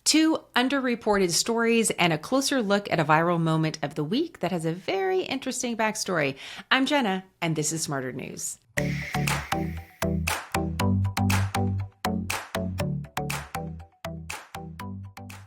2 underreported stories, and a closer look at a viral moment of the week that has a very interesting backstory. I'm Jenna, and this is Smarter News.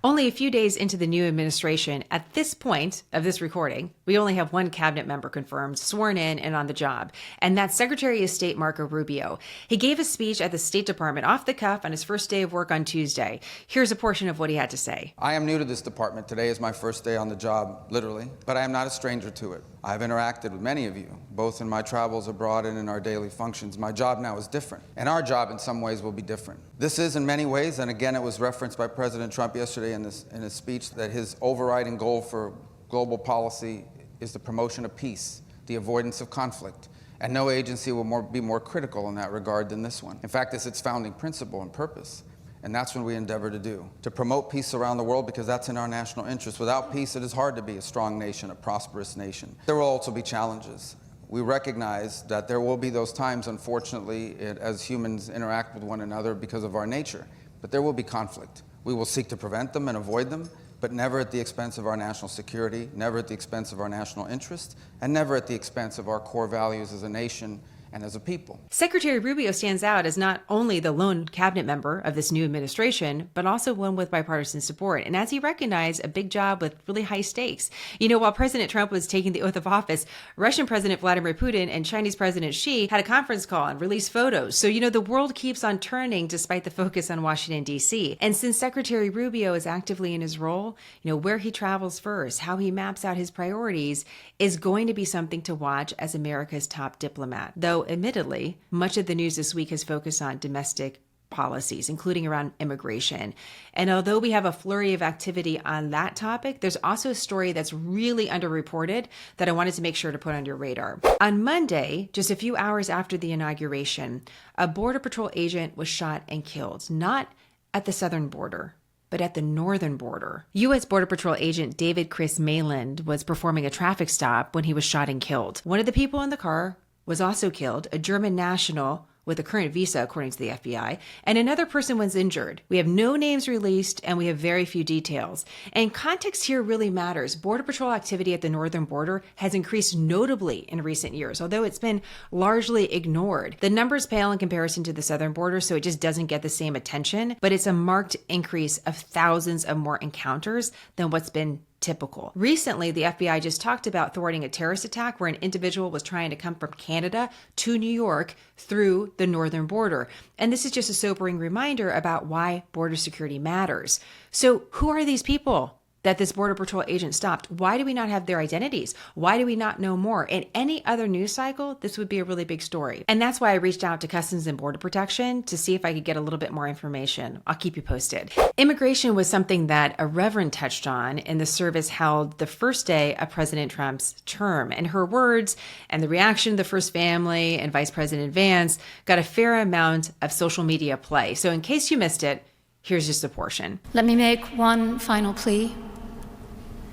Only a few days into the new administration, at this point of this recording, we only have one cabinet member confirmed, sworn in, and on the job, and that's Secretary of State Marco Rubio. He gave a speech at the State Department off the cuff on his first day of work on Tuesday. Here's a portion of what he had to say. I am new to this department. Today is my first day on the job, literally, but I am not a stranger to it. I have interacted with many of you, both in my travels abroad and in our daily functions. My job now is different, and our job in some ways will be different. This is in many ways, and again it was referenced by President Trump yesterday in his speech, that his overriding goal for global policy is the promotion of peace, the avoidance of conflict, and no agency will be more critical in that regard than this one. In fact, it's its founding principle and purpose. And that's what we endeavor to do, to promote peace around the world, because that's in our national interest. Without peace, it is hard to be a strong nation, a prosperous nation. There will also be challenges. We recognize that there will be those times, unfortunately, as humans interact with one another because of our nature. But there will be conflict. We will seek to prevent them and avoid them, but never at the expense of our national security, never at the expense of our national interest, and never at the expense of our core values as a nation and as a people. Secretary Rubio stands out as not only the lone cabinet member of this new administration, but also one with bipartisan support. And as he recognized, a big job with really high stakes. You know, while President Trump was taking the oath of office, Russian President Vladimir Putin and Chinese President Xi had a conference call and released photos. So, you know, the world keeps on turning despite the focus on Washington, D.C. And since Secretary Rubio is actively in his role, you know, where he travels first, how he maps out his priorities is going to be something to watch as America's top diplomat. Though, admittedly, much of the news this week has focused on domestic policies, including around immigration. And although we have a flurry of activity on that topic, there's also a story that's really underreported that I wanted to make sure to put on your radar. On Monday, just a few hours after the inauguration, a Border Patrol agent was shot and killed, not at the southern border, but at the northern border. U.S. Border Patrol agent David Chris Mayland was performing a traffic stop when he was shot and killed. One of the people in the car was also killed, a German national with a current visa, according to the FBI, and another person was injured. We have no names released, and we have very few details. And context here really matters. Border Patrol activity at the northern border has increased notably in recent years, although it's been largely ignored. The numbers pale in comparison to the southern border, so it just doesn't get the same attention, but it's a marked increase of thousands of more encounters than what's been typical. Recently, the FBI just talked about thwarting a terrorist attack where an individual was trying to come from Canada to New York through the northern border. And this is just a sobering reminder about why border security matters. So who are these people that this Border Patrol agent stopped? Why do we not have their identities? Why do we not know more? In any other news cycle, this would be a really big story. And that's why I reached out to Customs and Border Protection to see if I could get a little bit more information. I'll keep you posted. Immigration was something that a Reverend touched on in the service held the first day of President Trump's term. And her words and the reaction of the First Family and Vice President Vance got a fair amount of social media play. So in case you missed it, here's just a portion. Let me make one final plea.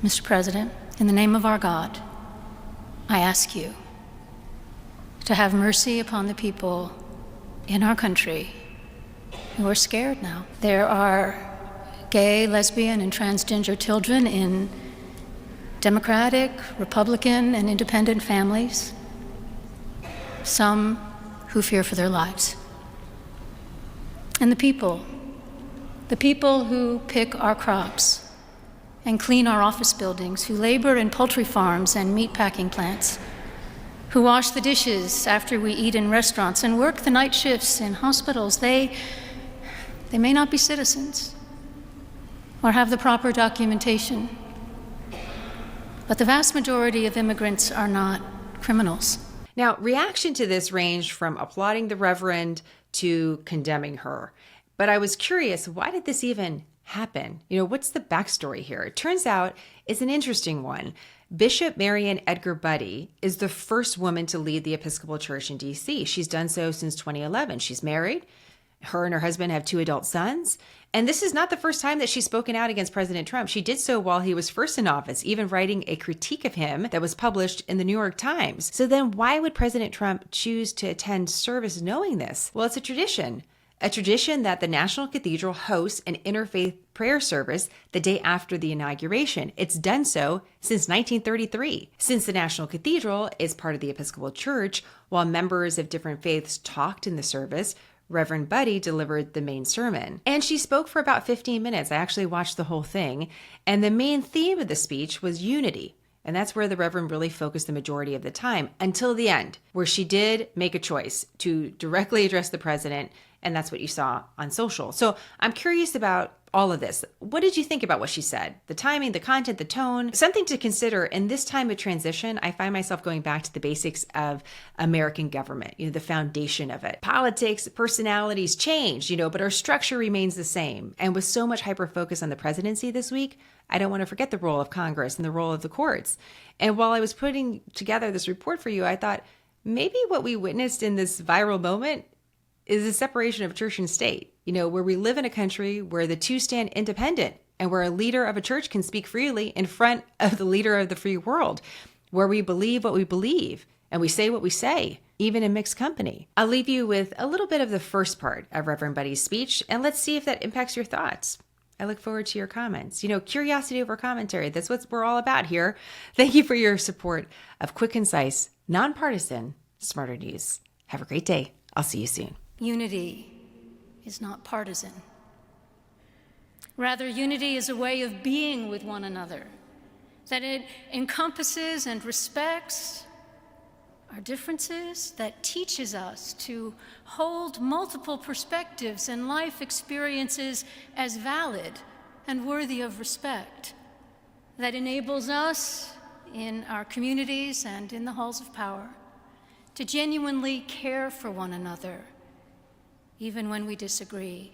Mr. President, in the name of our God, I ask you to have mercy upon the people in our country who are scared now. There are gay, lesbian, and transgender children in Democratic, Republican, and independent families, some who fear for their lives. And the people who pick our crops and clean our office buildings, who labor in poultry farms and meatpacking plants, who wash the dishes after we eat in restaurants and work the night shifts in hospitals, they may not be citizens or have the proper documentation, but the vast majority of immigrants are not criminals. Now, reaction to this ranged from applauding the Reverend to condemning her. But I was curious, why did this even happen? You know, what's the backstory here? It turns out it's an interesting one. Bishop Marian Edgar Buddy is the first woman to lead the Episcopal Church in D.C. She's done so since 2011. She's married. Her and her husband have 2 adult sons. And this is not the first time that she's spoken out against President Trump. She did so while he was first in office, even writing a critique of him that was published in the New York Times. So then why would President Trump choose to attend service knowing this? Well, it's a tradition. a tradition that the National Cathedral hosts an interfaith prayer service the day after the inauguration. It's done so since 1933. Since the National Cathedral is part of the Episcopal Church, while members of different faiths talked in the service, Reverend Buddy delivered the main sermon. And she spoke for about 15 minutes. I actually watched the whole thing. And the main theme of the speech was unity. And that's where the Reverend really focused the majority of the time until the end, where she did make a choice to directly address the president. And that's what you saw on social. So I'm curious about all of this. What did you think about what she said? The timing, the content, the tone, something to consider. In this time of transition, I find myself going back to the basics of American government, the foundation of it. Politics, personalities change, but our structure remains the same. And with so much hyper focus on the presidency this week, I don't want to forget the role of Congress and the role of the courts. And while I was putting together this report for you, I thought maybe what we witnessed in this viral moment is a separation of church and state, where we live in a country where the two stand independent and where a leader of a church can speak freely in front of the leader of the free world, where we believe what we believe and we say what we say, even in mixed company. I'll leave you with a little bit of the first part of Reverend Buddy's speech, and let's see if that impacts your thoughts. I look forward to your comments. Curiosity over commentary. That's what we're all about here. Thank you for your support of quick, concise, nonpartisan, smarter news. Have a great day. I'll see you soon. Unity is not partisan. Rather, unity is a way of being with one another, that it encompasses and respects our differences, that teaches us to hold multiple perspectives and life experiences as valid and worthy of respect, that enables us in our communities and in the halls of power to genuinely care for one another, even when we disagree.